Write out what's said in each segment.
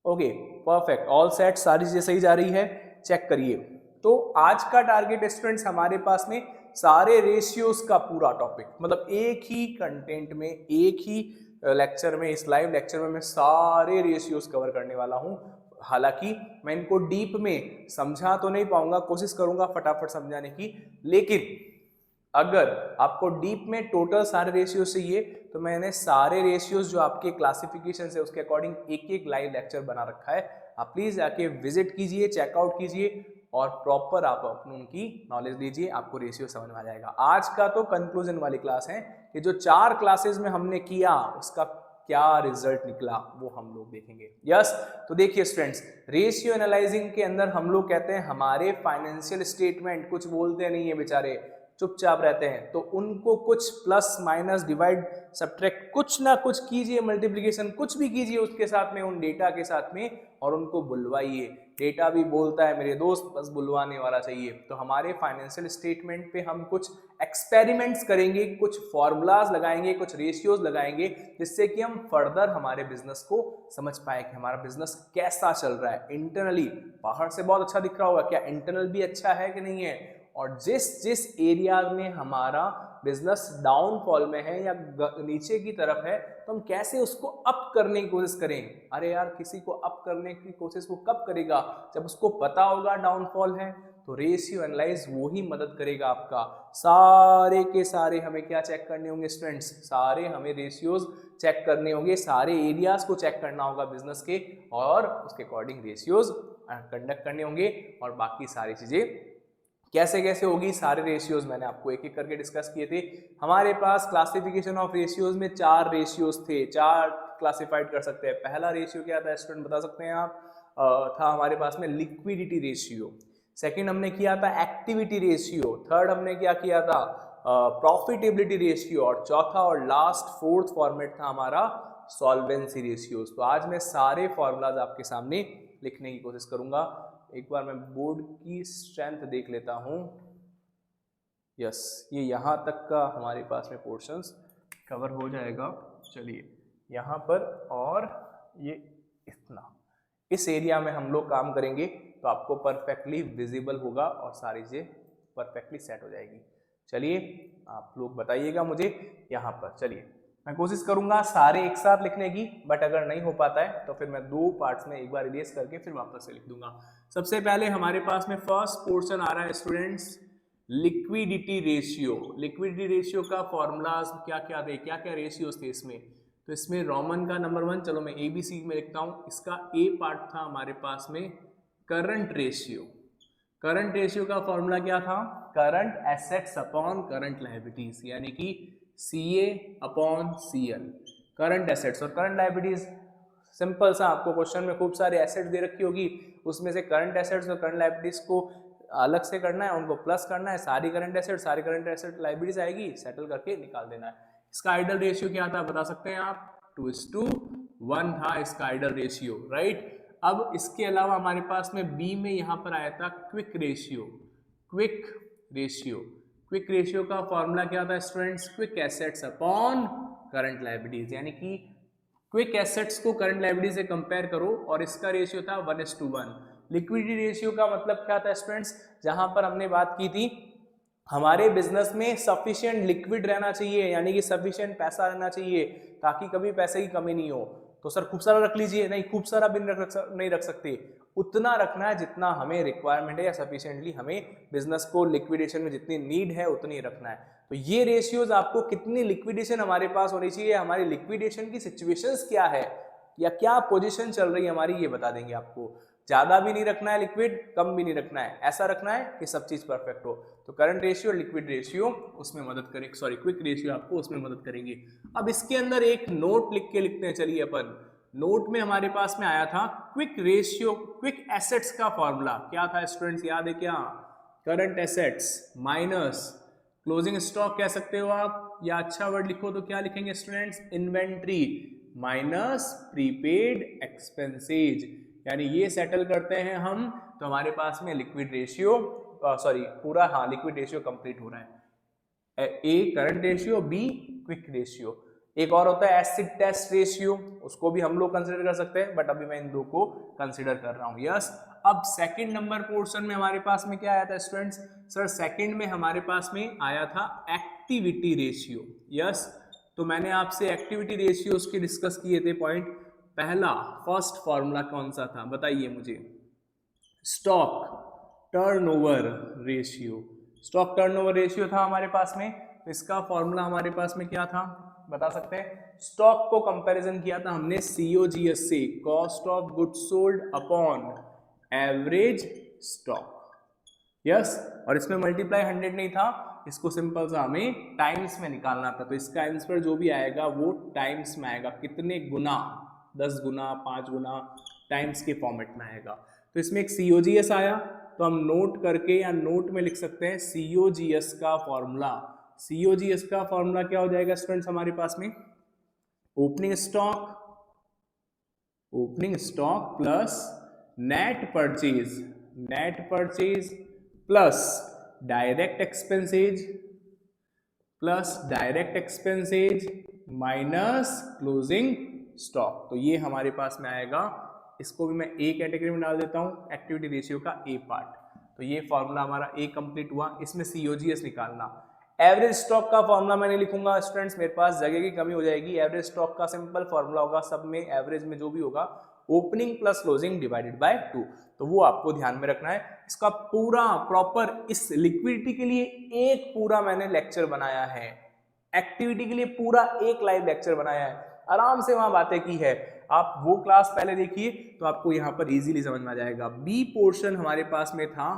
Okay perfect, all set, सारी चीजें सही जा रही है, चेक करिए। तो आज का टारगेट स्टूडेंट्स हमारे पास में सारे रेशियोज का पूरा टॉपिक, मतलब एक ही कंटेंट में, एक ही लेक्चर में, इस लाइव लेक्चर में मैं सारे रेशियोज कवर करने वाला हूं। हालांकि मैं इनको डीप में समझा तो नहीं पाऊंगा, कोशिश करूंगा फटाफट समझाने की, लेकिन अगर आपको डीप में टोटल सारे रेशियोज चाहिए तो मैंने सारे रेशियोज जो आपके क्लासिफिकेशन है उसके अकॉर्डिंग एक एक लाइव लेक्चर बना रखा है। आप प्लीज जाके विजिट कीजिए, चेकआउट कीजिए और प्रॉपर आप अपनी उनकी नॉलेज लीजिए, आपको रेशियो समझ में आ जाएगा। आज का तो कंक्लूजन वाली क्लास है कि जो 4 क्लासेस में हमने किया उसका क्या रिजल्ट निकला वो हम लोग देखेंगे। यस, तो देखिए स्टूडेंट्स, रेशियो एनालाइजिंग के अंदर हम लोग कहते हैं हमारे फाइनेंशियल स्टेटमेंट कुछ बोलते नहीं है बेचारे, चुपचाप रहते हैं, तो उनको कुछ प्लस माइनस डिवाइड सब्ट्रैक्ट कुछ ना कुछ कीजिए, मल्टीप्लिकेशन कुछ भी कीजिए उसके साथ में, उन डेटा के साथ में, और उनको बुलवाइए। डेटा भी बोलता है मेरे दोस्त, बस बुलवाने वाला चाहिए। तो हमारे फाइनेंशियल स्टेटमेंट पे हम कुछ एक्सपेरिमेंट्स करेंगे, कुछ फॉर्मूलाज लगाएंगे, कुछ रेशियोज लगाएंगे, जिससे कि हम फर्दर हमारे बिजनेस को समझ पाए कि हमारा बिजनेस कैसा चल रहा है इंटरनली। बाहर से बहुत अच्छा दिख रहा होगा, क्या इंटरनल भी अच्छा है कि नहीं है, और जिस जिस एरिया में हमारा बिजनेस डाउनफॉल में है या नीचे की तरफ है तो हम कैसे उसको अप करने की कोशिश करें। अरे यार, किसी को अप करने की कोशिश वो कब करेगा, जब उसको पता होगा डाउनफॉल है। तो रेशियो एनालाइज वो ही मदद करेगा आपका। सारे के सारे हमें क्या चेक करने होंगे स्टूडेंट्स, सारे हमें रेशियोज चेक करने होंगे, सारे एरियाज को चेक करना होगा बिजनेस के, और उसके अकॉर्डिंग रेशियोज कंडक्ट करने होंगे। और बाकी सारी चीजें कैसे कैसे होगी, सारे रेशियोज मैंने आपको एक एक करके डिस्कस किए थे। हमारे पास क्लासिफिकेशन ऑफ रेशियोज में 4 रेशियोज थे, 4 क्लासिफाइड कर सकते हैं। पहला रेशियो क्या था स्टूडेंट, बता सकते हैं आप? था हमारे पास में लिक्विडिटी रेशियो। सेकंड हमने किया था एक्टिविटी रेशियो। थर्ड हमने क्या किया था, प्रॉफिटेबिलिटी रेशियो। और चौथा और लास्ट फोर्थ फॉर्मेट था हमारा सॉल्वेंसी रेशियोज। तो आज मैं सारे फॉर्मूलाज आपके सामने लिखने की कोशिश करूंगा। एक बार मैं बोर्ड की स्ट्रेंथ देख लेता हूं। यस, ये यहाँ तक का हमारे पास में पोर्शंस कवर हो जाएगा। चलिए यहाँ पर, और ये इतना, इस एरिया में हम लोग काम करेंगे तो आपको परफेक्टली विजिबल होगा और सारी चीज़ें परफेक्टली सेट हो जाएगी। चलिए आप लोग बताइएगा मुझे यहाँ पर। चलिए मैं कोशिश करूंगा सारे एक साथ लिखने की, बट अगर नहीं हो पाता है तो फिर मैं 2 पार्ट्स में एक बार इरेज करके फिर वापस से लिख दूंगा। सबसे पहले हमारे पास में फर्स्ट पोर्शन आ रहा है students, liquidity ratio. Liquidity ratio का फॉर्मूलाज क्या क्या थे, क्या क्या रेशियोज थे इसमें? तो इसमें रोमन का नंबर 1, चलो मैं ABC में लिखता हूँ, इसका A पार्ट था हमारे पास में करंट रेशियो। करंट रेशियो का फॉर्मूला क्या था, current assets upon current liabilities, यानी कि CA upon CL। Current assets और करंट लायबिलिटीज, सिंपल सा, आपको क्वेश्चन में खूब सारे एसेट्स दे रखी होगी, उसमें से करंट एसेट्स और करंट लायबिलिटीज को अलग से करना है, उनको प्लस करना है, सारी करंट एसेट लायबिलिटीज आएगी, सेटल करके निकाल देना है। इसका आइडल रेशियो क्या था बता सकते हैं आप? 2:1 था इसका आइडल रेशियो, राइट। अब इसके अलावा हमारे पास में B में यहाँ पर आया था quick ratio. Quick ratio, quick ratio का फॉर्मूला क्या था students, quick assets upon current liabilities, यानी कि क्विक एसेट्स को करंट लायबिलिटी से कंपेयर करो, और इसका रेशियो था 1:1। लिक्विडिटी रेशियो का मतलब क्या था स्टूडेंट्स, जहां पर हमने बात की थी हमारे बिजनेस में सफिशिएंट लिक्विड रहना चाहिए, यानी कि सफिशिएंट पैसा रहना चाहिए ताकि कभी पैसे की कमी नहीं हो। तो सर खूब सारा रख लीजिए, नहीं खूब सारा भी नहीं रख सकते, उतना रखना है जितना हमें रिक्वायरमेंट है, या सफिशिएंटली हमें बिजनेस को लिक्विडेशन में जितनी नीड है उतनी रखना है। तो ये रेशियोज आपको कितनी लिक्विडेशन हमारे पास होनी चाहिए, हमारी लिक्विडेशन की सिचुएशंस क्या है या क्या पोजीशन चल रही है हमारी, ये बता देंगे आपको। ज्यादा भी नहीं रखना है लिक्विड, कम भी नहीं रखना है, ऐसा रखना है कि सब चीज परफेक्ट हो। तो करंट रेशियो और लिक्विड रेशियो उसमें मदद करेंगे, सॉरी क्विक रेशियो आपको उसमें मदद करेंगे। अब इसके अंदर एक नोट लिख के लिखते हैं, चलिए अपन। नोट में हमारे पास में आया था क्विक रेशियो, क्विक एसेट्स का फॉर्मूला क्या था स्टूडेंट्स, याद है क्या? Current assets minus closing stock कह सकते हो आप, या अच्छा वर्ड लिखो तो क्या लिखेंगे students, inventory minus prepaid expenses, यानी ये सेटल करते हैं हम तो हमारे पास में लिक्विड रेशियो, सॉरी पूरा, हाँ लिक्विड रेशियो कंप्लीट हो रहा है। A current ratio, B quick ratio. एक और होता है एसिड टेस्ट रेशियो, उसको भी हम लोग कंसिडर कर सकते हैं, बट अभी मैं इन दो को कंसिडर कर रहा हूँ। यस, अब सेकंड नंबर पोर्शन में हमारे पास में क्या आया था स्टूडेंट्स? सर सेकंड में हमारे पास में आया था एक्टिविटी रेशियो। यस, तो मैंने आपसे एक्टिविटी रेशियोज के डिस्कस किए थे पॉइंट। पहला फर्स्ट फॉर्मूला कौन सा था बताइए मुझे? Stock turnover ratio. Stock turnover ratio था हमारे पास में, तो इसका फॉर्मूला हमारे पास में क्या था बता सकते हैं? स्टॉक को कंपैरिजन किया था हमने COGS से, cost of goods sold upon average stock. Yes, और इसमें मल्टीप्लाई 100 नहीं था, इसको सिंपल सा हमें टाइम्स में निकालना था। तो इसका आंसर जो भी आएगा वो टाइम्स में आएगा। कितने गुना? 10 गुना, 5 गुना, टाइम्स के फॉर्मेट में आएगा। तो इसमें एक COGS आया, तो हम नोट करके या नोट में लिख सकते हैं COGS का फॉर्मूला। COGS का फॉर्मूला क्या हो जाएगा स्टूडेंट्स हमारे पास में? Opening stock plus net purchase plus direct expenses minus closing stock. तो ये हमारे पास में आएगा। इसको भी मैं ए कैटेगरी में डाल देता हूं, एक्टिविटी रेशियो का ए पार्ट। तो ये फॉर्मूला हमारा ए कंप्लीट हुआ। इसमें COGS निकालना। एवरेज स्टॉक का फॉर्मूला मैं नहीं लिखूंगा स्टूडेंट्स, मेरे पास जगह की कमी हो जाएगी। एवरेज स्टॉक का सिंपल फॉर्मूला होगा, सब में एवरेज में जो भी होगा opening plus closing divided by 2। तो वो आपको ध्यान में रखना है। इसका पूरा प्रॉपर इस लिक्विडिटी के लिए एक पूरा मैंने लेक्चर बनाया है, एक्टिविटी के लिए पूरा एक लाइव लेक्चर बनाया है, आराम से वहां बातें की है। आप वो क्लास पहले देखिए तो आपको यहाँ पर इजीली समझ में आ जाएगा। बी पोर्शन हमारे पास में था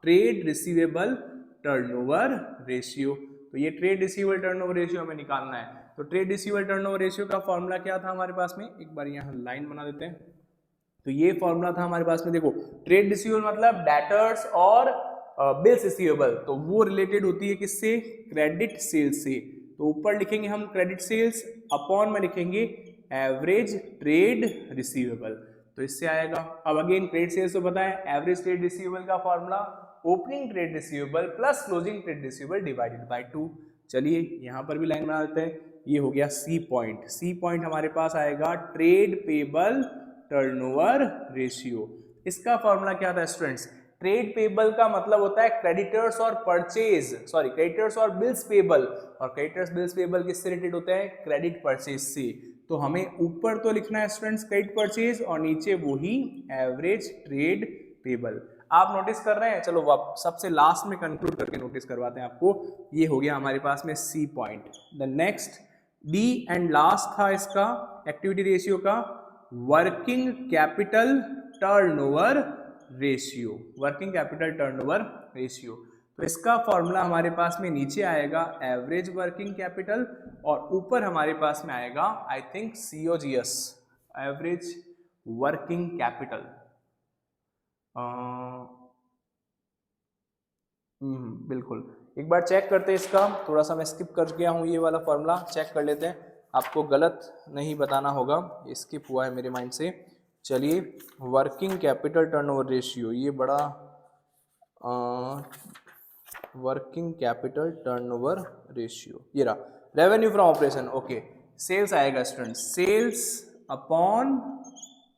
ट्रेड रिसीवेबल टर्नओवर रेशियो। तो ये ट्रेड रिसीवेबल टर्नओवर रेशियो हमें निकालना है। तो ट्रेड रिसीवेबल टर्नओवर रेशियो का फॉर्मूला क्या था हमारे पास में? एक बार यहाँ लाइन बना देते हैं। तो ये फॉर्मूला था हमारे पास में, देखो ट्रेड रिसीवेबल मतलब डेटर्स और बिल्स रिसीवेबल, तो वो रिलेटेड होती है किससे? क्रेडिट सेल्स से। तो ऊपर लिखेंगे हम क्रेडिट सेल्स, अपॉन में लिखेंगे एवरेज ट्रेड रिसीवेबल। तो इससे आएगा। अब अगेन क्रेडिट सेल्स तो पता है, एवरेज ट्रेड रिसीवेबल का formula opening trade receivable plus closing trade receivable divided by 2। चलिए यहाँ पर भी लाइन बना देते हैं। ये हो गया सी पॉइंट। सी पॉइंट हमारे पास आएगा ट्रेड पेबल टर्नओवर रेशियो। इसका फॉर्मूला क्या था स्टूडेंट्स? ट्रेड पेबल का मतलब होता है क्रेडिटर्स और क्रेडिटर्स और बिल्स पेबल, और क्रेडिटर्स बिल्स पेबल किससे रिलेटेड होते हैं? क्रेडिट परचेज से। तो हमें ऊपर तो लिखना है स्टूडेंट्स क्रेडिट परचेज और नीचे वही एवरेज ट्रेड पेबल। आप नोटिस कर रहे हैं? चलो सबसे लास्ट में कंक्लूड करके नोटिस करवाते हैं आपको। ये हो गया हमारे पास में C point. The next D and last था इसका एक्टिविटी रेशियो का working capital turnover ratio. Working capital turnover ratio, तो इसका फॉर्मूला हमारे पास में नीचे आएगा एवरेज वर्किंग कैपिटल, और ऊपर हमारे पास में आएगा I think COGS, average working capital. बिल्कुल, एक बार चेक करते हैं इसका। थोड़ा सा मैं स्किप कर गया हूँ, ये वाला फॉर्मूला चेक कर लेते हैं, आपको गलत नहीं बताना होगा, स्किप हुआ है मेरे माइंड से। चलिए, वर्किंग कैपिटल टर्नओवर रेशियो, ये बड़ा वर्किंग कैपिटल टर्नओवर रेशियो, ये रहा। Revenue from operation, okay, sales आएगा student, sales upon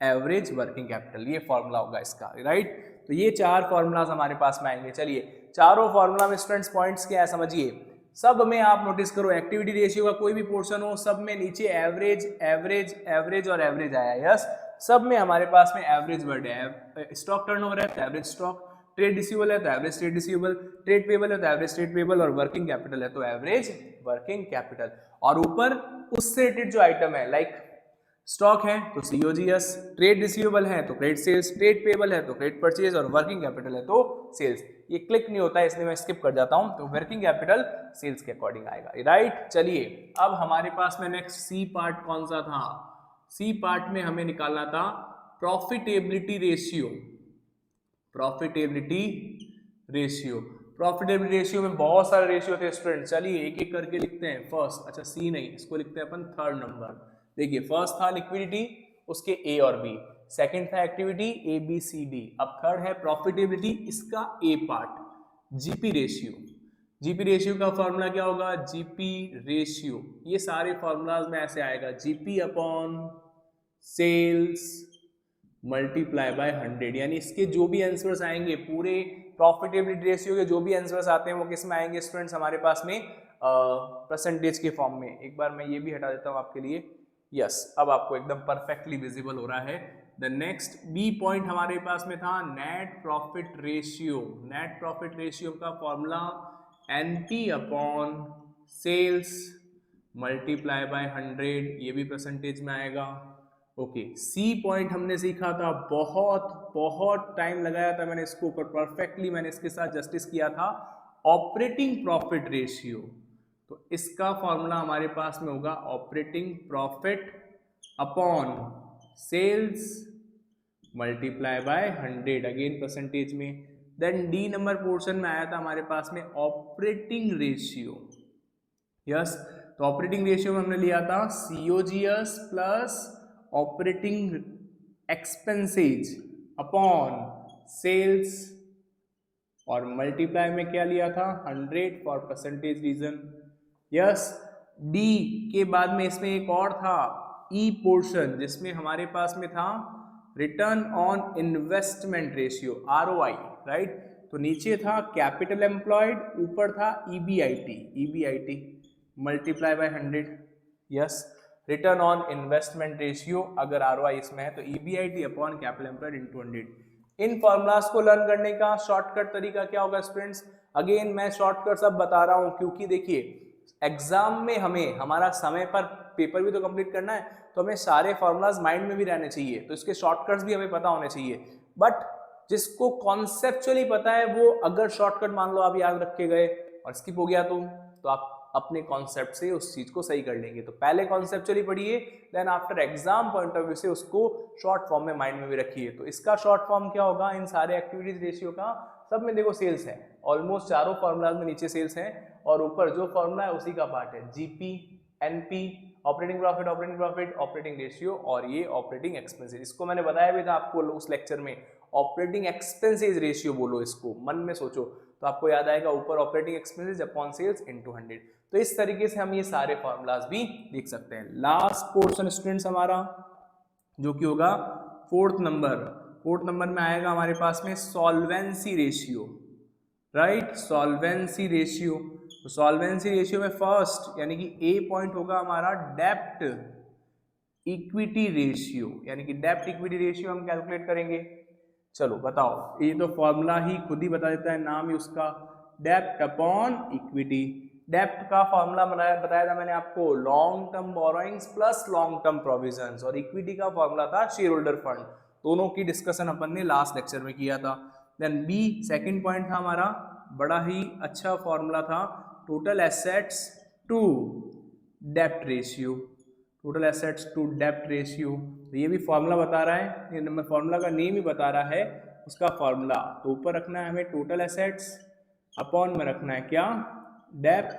average working capital, ये फॉर्मूला होगा इसका, राइट। तो ये चार फॉर्मूलाज हमारे पास में आएंगे। चलिए, चारों फॉर्मूला में स्टूडेंट्स पॉइंट्स क्या है समझिए। सब में आप नोटिस करो, एक्टिविटी रेशियो का कोई भी पोर्शन हो, सब में नीचे एवरेज एवरेज एवरेज और एवरेज आया। यस, सब में हमारे पास में एवरेज वर्ड है। स्टॉक टर्नओवर है तो एवरेज स्टॉक, ट्रेड रिसीवेबल है तो average trade receivable, trade payable है तो एवरेज ट्रेड पेबल, और वर्किंग कैपिटल है तो एवरेज वर्किंग कैपिटल। और ऊपर उससे रिलेटेड जो आइटम है, लाइक स्टॉक है तो COGS, ट्रेड रिसीवेबल है तो क्रेडिट सेल्स, ट्रेड पेबल है तो क्रेडिट परचेज, और वर्किंग कैपिटल है तो सेल्स। ये क्लिक नहीं होता है इसलिए मैं स्किप कर जाता हूं। तो वर्किंग कैपिटल सेल्स के अकॉर्डिंग आएगा, राइट। चलिए, अब हमारे पास में नेक्स्ट सी पार्ट कौन सा था? सी पार्ट में हमें निकालना था प्रॉफिटेबिलिटी रेशियो। प्रॉफिटेबिलिटी रेशियो में बहुत सारे रेशियो थे स्टूडेंट। चलिए एक एक करके लिखते हैं। फर्स्ट, अच्छा सी नहीं, इसको लिखते हैं अपन थर्ड नंबर। देखिए, फर्स्ट था लिक्विडिटी, उसके ए और बी। सेकंड था एक्टिविटी, ABCD। अब थर्ड है प्रॉफिटेबिलिटी, इसका A part, GP ratio. GP ratio का फॉर्मूला क्या होगा, जीपी रेशियो, ये सारे फॉर्मूलाज में ऐसे आएगा, GP upon sales multiply by 100, यानी इसके जो भी आंसर्स आएंगे, पूरे प्रॉफिटेबिलिटी रेशियो के जो भी आंसर्स आते हैं वो किस में आएंगे स्टूडेंट्स, हमारे पास में परसेंटेज के फॉर्म में। एक बार मैं ये भी हटा देता हूँ आपके लिए, यस अब आपको एकदम परफेक्टली विजिबल हो रहा है। द नेक्स्ट बी पॉइंट हमारे पास में था net profit ratio. Net profit ratio का formula NP upon sales multiply by 100, ये भी परसेंटेज में आएगा। ओके, सी पॉइंट हमने सीखा था, बहुत बहुत टाइम लगाया था मैंने इसको, पर परफेक्टली मैंने इसके साथ जस्टिस किया था, ऑपरेटिंग प्रॉफिट रेशियो। तो इसका फॉर्मूला हमारे पास में होगा operating profit upon sales multiply by 100, again percentage में। देन डी नंबर पोर्शन में आया था हमारे पास में ऑपरेटिंग रेशियो, यस तो ऑपरेटिंग रेशियो में हमने लिया था COGS plus operating expenses upon sales, और मल्टीप्लाई में क्या लिया था 100 for percentage reason, yes. D के बाद में इसमें एक और था ई पोर्शन, जिसमें हमारे पास में था return on investment ratio, ROI, right. तो नीचे था कैपिटल एम्प्लॉयड, ऊपर था EBIT multiply by 100, yes. Return on investment ratio अगर आरओआई इसमें है तो EBIT upon capital employed into 100। इन फॉर्मूलाज को लर्न करने का शॉर्टकट तरीका क्या होगा स्टूडेंट्स, अगेन मैं शॉर्टकट सब बता रहा हूं क्योंकि देखिए एग्जाम में हमें हमारा समय पर पेपर भी तो कंप्लीट करना है, तो हमें सारे फॉर्मूलाज माइंड में भी रहने चाहिए, तो इसके शॉर्टकट्स भी हमें पता होने चाहिए। बट जिसको कॉन्सेप्चुअली पता है वो अगर शॉर्टकट मान लो आप याद रख के गए और स्किप हो गया तो आप अपने कॉन्सेप्ट से उस चीज को सही कर लेंगे। तो पहले कॉन्सेप्चुअली पढ़िए, then after exam point of view से उसको शॉर्ट फॉर्म में माइंड में भी रखिए। तो इसका शॉर्ट फॉर्म क्या होगा इन सारे एक्टिविटीज रेशियो का, सब में देखो सेल्स है, ऑलमोस्ट चारों फॉर्मूलाज में नीचे सेल्स है और ऊपर जो फॉर्मूला है उसी का पार्ट है GP, NP, operating profit, operating ratio और ये ऑपरेटिंग एक्सपेंसेस। इसको मैंने बताया भी था आपको उस लेक्चर में, ऑपरेटिंग एक्सपेंसेस रेशियो बोलो इसको, मन में सोचो तो आपको याद आएगा, ऊपर operating expenses upon sales into 100। तो इस तरीके से हम ये सारे फॉर्मूलाज भी लिख सकते हैं। लास्ट पोर्शन स्टूडेंट्स हमारा जो कि होगा फोर्थ नंबर में आएगा हमारे पास में solvency ratio, right, solvency ratio. तो सॉल्वेंसी रेशियो में फर्स्ट यानी कि ए पॉइंट होगा हमारा डेब्ट इक्विटी रेशियो, यानी कि डेब्ट इक्विटी रेशियो हम कैलकुलेट करेंगे। चलो बताओ, ये तो फॉर्मूला ही खुद ही बता देता है, नाम ही उसका, डेब्ट अपॉन इक्विटी। डेब्ट का फॉर्मूला बताया था मैंने आपको, long term borrowings plus long term provisions, और इक्विटी का फॉर्मूला था शेयर होल्डर फंड। दोनों की डिस्कशन अपन ने लास्ट लेक्चर में किया था। देन बी सेकंड पॉइंट था हमारा, बड़ा ही अच्छा फॉर्मूला था, टोटल एसेट्स टू डेब्ट रेशियो, टोटल एसेट्स टू डेब्ट रेशियो। तो ये भी फॉर्मूला बता रहा है, ये नंबर फॉर्मूला का नेम ही बता रहा है उसका फॉर्मूला। तो ऊपर रखना है हमें टोटल एसेट्स, अपॉन में रखना है क्या डेब्ट,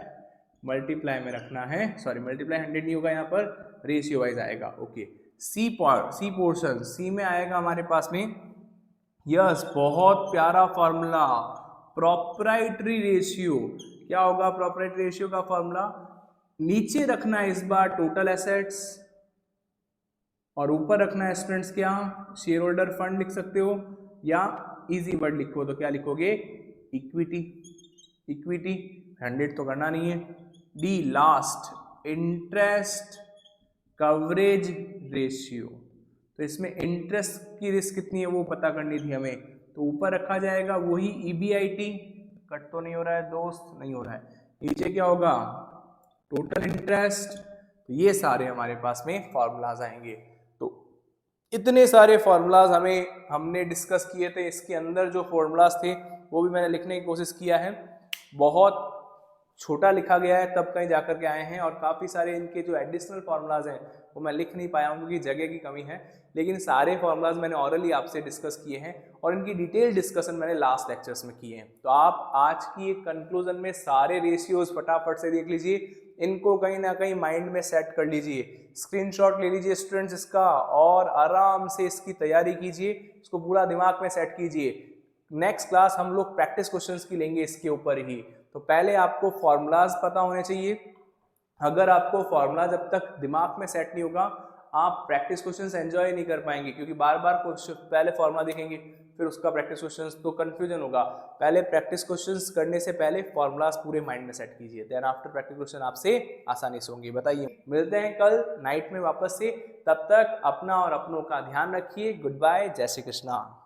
मल्टीप्लाई में रखना है, सॉरी मल्टीप्लाई 100 नहीं होगा यहाँ पर, रेशियो वाइज आएगा। ओके, सी पोर्शन, सी में आएगा हमारे पास में, यस बहुत प्यारा फॉर्मूला, प्रोप्राइटरी रेशियो। क्या होगा प्रोप्राइटरी रेशियो का फॉर्मूला, नीचे रखना है इस बार टोटल एसेट्स और ऊपर रखना है स्टूडेंट्स क्या, शेयर होल्डर फंड लिख सकते हो, या इजी वर्ड लिखो तो क्या लिखोगे इक्विटी। 100 तो करना नहीं है। D last interest coverage ratio, तो इसमें इंटरेस्ट की रिस्क कितनी है वो पता करनी थी हमें, तो ऊपर रखा जाएगा वही ईबीआईटी, कट तो नहीं हो रहा है दोस्त, नहीं हो रहा है, नीचे क्या होगा टोटल इंटरेस्ट। तो ये सारे हमारे पास में फॉर्मूलाज आएंगे। तो इतने सारे फॉर्मूलाज हमने डिस्कस किए थे, इसके अंदर जो फॉर्मूलाज थे वो भी मैंने लिखने की कोशिश किया है, बहुत छोटा लिखा गया है तब कहीं जाकर के आए हैं, और काफ़ी सारे इनके जो एडिशनल फार्मूलाज हैं वो मैं लिख नहीं पाया हूँ क्योंकि जगह की कमी है, लेकिन सारे फार्मूलाज मैंने ऑरली आपसे डिस्कस किए हैं और इनकी डिटेल डिस्कशन मैंने लास्ट लेक्चर्स में किए हैं। तो आप आज की एक कंक्लूजन में सारे रेशियोज फटाफट से देख लीजिए, इनको कहीं ना कहीं माइंड में सेट कर लीजिए, स्क्रीनशॉट ले लीजिए स्टूडेंट्स इसका और आराम से इसकी तैयारी कीजिए, इसको पूरा दिमाग में सेट कीजिए। नेक्स्ट क्लास हम लोग प्रैक्टिस क्वेश्चंस की लेंगे इसके ऊपर ही, तो पहले आपको फॉर्मूलाज पता होने चाहिए। अगर आपको फॉर्मूला जब तक दिमाग में सेट नहीं होगा, आप प्रैक्टिस क्वेश्चंस एंजॉय नहीं कर पाएंगे, क्योंकि बार बार पहले फॉर्मूला देखेंगे फिर उसका प्रैक्टिस क्वेश्चंस, तो कंफ्यूजन होगा। पहले प्रैक्टिस क्वेश्चंस करने से पहले फॉर्मूलाज पूरे माइंड में सेट कीजिए, देन आफ्टर प्रैक्टिस क्वेश्चन आपसे आसानी से होंगे। बताइए, मिलते हैं कल नाइट में वापस से, तब तक अपना और अपनों का ध्यान रखिए। गुड बाय, जय श्री कृष्णा।